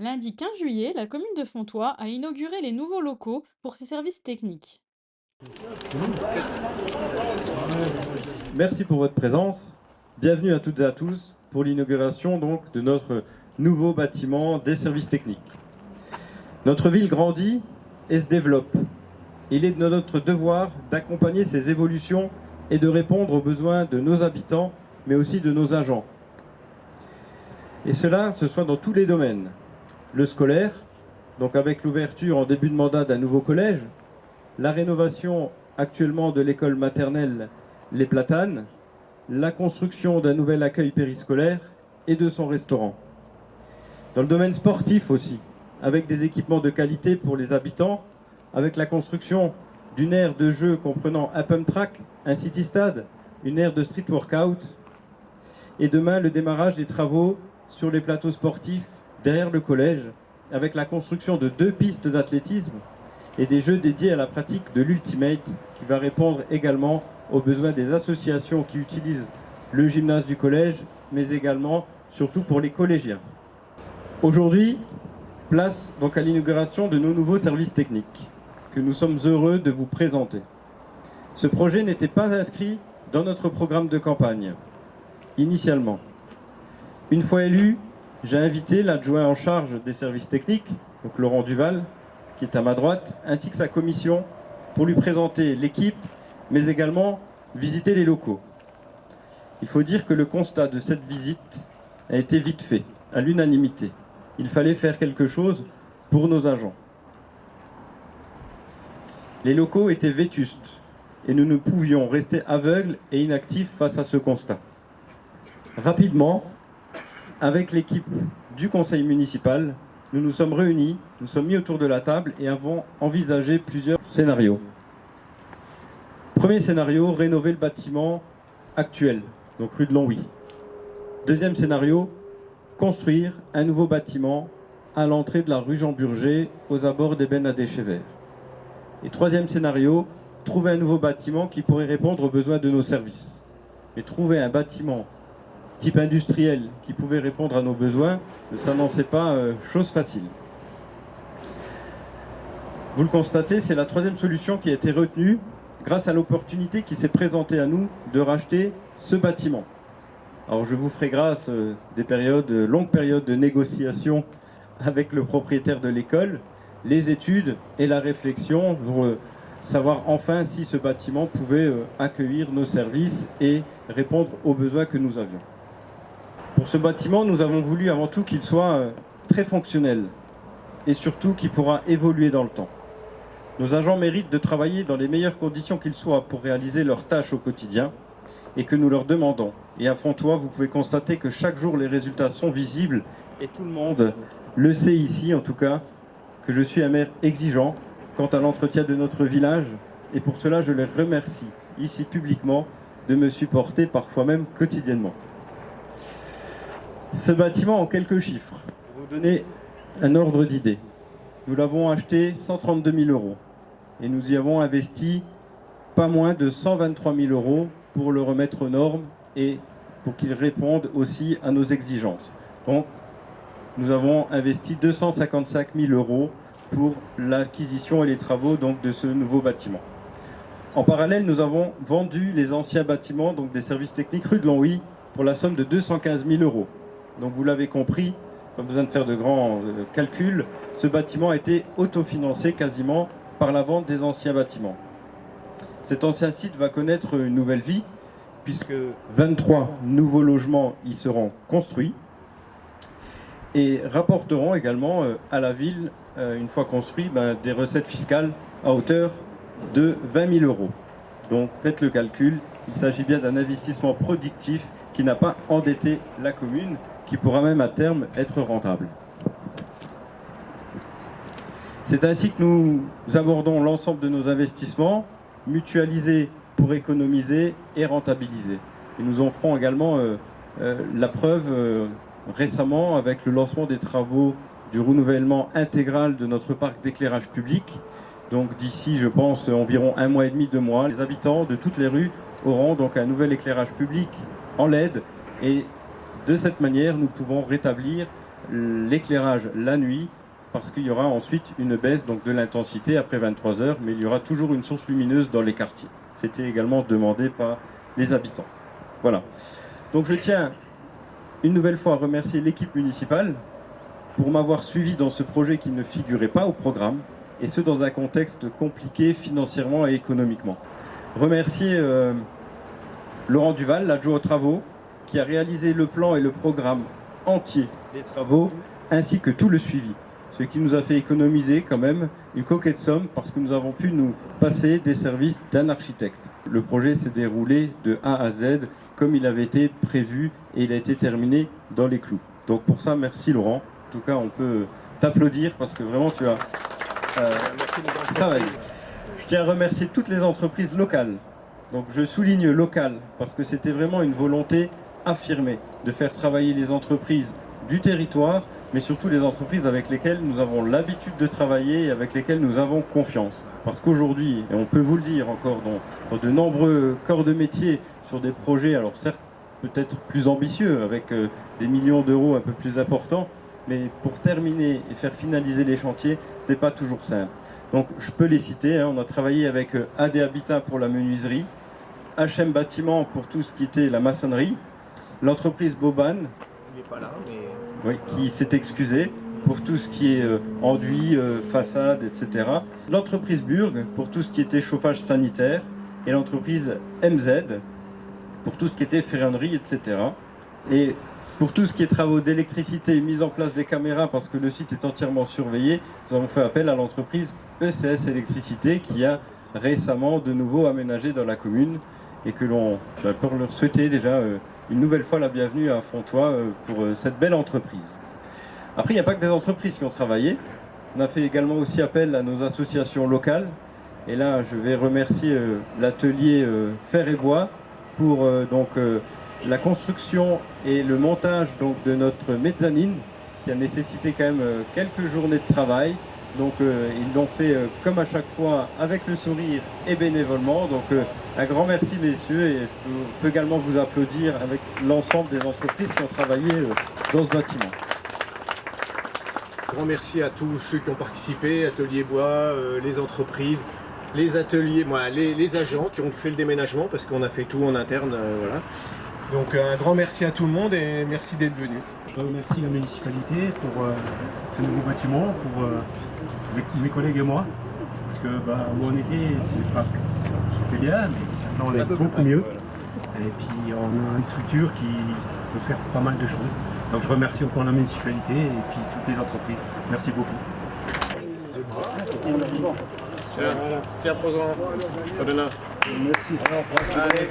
Lundi 15 juillet, la commune de Fontoy a inauguré les nouveaux locaux pour ses services techniques. Merci pour votre présence. Bienvenue à toutes et à tous pour l'inauguration donc de notre nouveau bâtiment des services techniques. Notre ville grandit et se développe. Il est de notre devoir d'accompagner ces évolutions et de répondre aux besoins de nos habitants, mais aussi de nos agents. Et cela, ce soit dans tous les domaines. Le scolaire, donc avec l'ouverture en début de mandat d'un nouveau collège, la rénovation actuellement de l'école maternelle Les Platanes, la construction d'un nouvel accueil périscolaire et de son restaurant. Dans le domaine sportif aussi, avec des équipements de qualité pour les habitants, avec la construction d'une aire de jeu comprenant un pump track, un city stade, une aire de street workout, et demain le démarrage des travaux sur les plateaux sportifs derrière le collège, avec la construction de 2 pistes d'athlétisme et des jeux dédiés à la pratique de l'Ultimate, qui va répondre également aux besoins des associations qui utilisent le gymnase du collège, mais également, surtout pour les collégiens. Aujourd'hui, place donc à l'inauguration de nos nouveaux services techniques, que nous sommes heureux de vous présenter. Ce projet n'était pas inscrit dans notre programme de campagne, initialement. Une fois élu, j'ai invité l'adjoint en charge des services techniques, donc Laurent Duval, qui est à ma droite, ainsi que sa commission, pour lui présenter l'équipe, mais également visiter les locaux. Il faut dire que le constat de cette visite a été vite fait, à l'unanimité. Il fallait faire quelque chose pour nos agents. Les locaux étaient vétustes et nous ne pouvions rester aveugles et inactifs face à ce constat. Rapidement, avec l'équipe du conseil municipal, nous nous sommes réunis, nous sommes mis autour de la table et avons envisagé plusieurs scénarios. Premier scénario, rénover le bâtiment actuel, donc rue de Longwy. Deuxième scénario, construire un nouveau bâtiment à l'entrée de la rue Jean-Burger, aux abords des bennes à déchets verts. Et troisième scénario, trouver un nouveau bâtiment qui pourrait répondre aux besoins de nos services. Et trouver un bâtiment type industriel qui pouvait répondre à nos besoins ne s'annonçait pas chose facile. Vous le constatez, c'est la troisième solution qui a été retenue grâce à l'opportunité qui s'est présentée à nous de racheter ce bâtiment. Alors je vous ferai grâce des longues périodes de négociation avec le propriétaire de l'école, les études et la réflexion pour savoir enfin si ce bâtiment pouvait accueillir nos services et répondre aux besoins que nous avions. Pour ce bâtiment, nous avons voulu avant tout qu'il soit très fonctionnel et surtout qu'il pourra évoluer dans le temps. Nos agents méritent de travailler dans les meilleures conditions qu'ils soient pour réaliser leurs tâches au quotidien et que nous leur demandons. Et à Fontoy, vous pouvez constater que chaque jour les résultats sont visibles et tout le monde le sait ici en tout cas, que je suis un maire exigeant quant à l'entretien de notre village et pour cela je les remercie ici publiquement de me supporter parfois même quotidiennement. Ce bâtiment en quelques chiffres, pour vous donner un ordre d'idée. Nous l'avons acheté 132 000 € et nous y avons investi pas moins de 123 000 € pour le remettre aux normes et pour qu'il réponde aussi à nos exigences. Donc, nous avons investi 255 000 € pour l'acquisition et les travaux donc, de ce nouveau bâtiment. En parallèle, nous avons vendu les anciens bâtiments donc des services techniques rue de Longwy pour la somme de 215 000 €. Donc vous l'avez compris, pas besoin de faire de grands calculs, ce bâtiment a été autofinancé quasiment par la vente des anciens bâtiments. Cet ancien site va connaître une nouvelle vie, puisque 23 nouveaux logements y seront construits et rapporteront également à la ville, une fois construits, des recettes fiscales à hauteur de 20 000 €. Donc faites le calcul, il s'agit bien d'un investissement productif qui n'a pas endetté la commune, qui pourra même à terme être rentable. C'est ainsi que nous abordons l'ensemble de nos investissements, mutualisés pour économiser et rentabiliser. Et nous en ferons également la preuve récemment avec le lancement des travaux du renouvellement intégral de notre parc d'éclairage public. Donc d'ici, je pense, environ 1 mois et demi, 2 mois, les habitants de toutes les rues auront donc un nouvel éclairage public en LED et de cette manière, nous pouvons rétablir l'éclairage la nuit, parce qu'il y aura ensuite une baisse donc, de l'intensité après 23 heures, mais il y aura toujours une source lumineuse dans les quartiers. C'était également demandé par les habitants. Voilà. Donc je tiens une nouvelle fois à remercier l'équipe municipale pour m'avoir suivi dans ce projet qui ne figurait pas au programme, et ce dans un contexte compliqué financièrement et économiquement. Remercier Laurent Duval, l'adjoint aux travaux, qui a réalisé le plan et le programme entier des travaux, ainsi que tout le suivi. Ce qui nous a fait économiser quand même une coquette somme parce que nous avons pu nous passer des services d'un architecte. Le projet s'est déroulé de A à Z comme il avait été prévu et il a été terminé dans les clous. Donc pour ça, merci Laurent. En tout cas, on peut t'applaudir parce que vraiment tu as travaillé. Je tiens à remercier toutes les entreprises locales. Donc je souligne local parce que c'était vraiment une volonté affirmée de faire travailler les entreprises du territoire, mais surtout les entreprises avec lesquelles nous avons l'habitude de travailler et avec lesquelles nous avons confiance. Parce qu'aujourd'hui, et on peut vous le dire encore dans de nombreux corps de métier sur des projets, alors certes peut-être plus ambitieux, avec des millions d'euros un peu plus importants, mais pour terminer et faire finaliser les chantiers, ce n'est pas toujours simple. Donc je peux les citer, hein. On a travaillé avec AD Habitat pour la menuiserie, HM Bâtiment pour tout ce qui était la maçonnerie, l'entreprise Boban, il n'est pas là, mais... oui, qui s'est excusé pour tout ce qui est enduit, façade, etc. L'entreprise Burg pour tout ce qui était chauffage sanitaire et l'entreprise MZ pour tout ce qui était ferronnerie, etc. Et pour tout ce qui est travaux d'électricité et mise en place des caméras parce que le site est entièrement surveillé, nous avons fait appel à l'entreprise ECS Électricité qui a récemment de nouveau aménagé dans la commune et que l'on peut leur souhaiter déjà une nouvelle fois la bienvenue à Fontoy pour cette belle entreprise. Après, il n'y a pas que des entreprises qui ont travaillé. On a fait également aussi appel à nos associations locales. Et là, je vais remercier l'atelier Fer et Bois pour la construction et le montage donc, de notre mezzanine qui a nécessité quand même quelques journées de travail. Donc ils l'ont fait comme à chaque fois avec le sourire et bénévolement. Donc un grand merci messieurs et je peux également vous applaudir avec l'ensemble des entreprises qui ont travaillé dans ce bâtiment. Grand merci à tous ceux qui ont participé, Atelier Bois, les entreprises, les ateliers, les agents qui ont fait le déménagement parce qu'on a fait tout en interne. Voilà. Donc un grand merci à tout le monde et merci d'être venu. Je remercie la municipalité pour ce nouveau bâtiment, pour mes collègues et moi, parce que où on était, c'était bien, mais maintenant on est beaucoup mieux. Et puis on a une structure qui peut faire pas mal de choses. Donc je remercie encore la municipalité et puis toutes les entreprises. Merci beaucoup. Tiens, prends-en. Merci. Allez.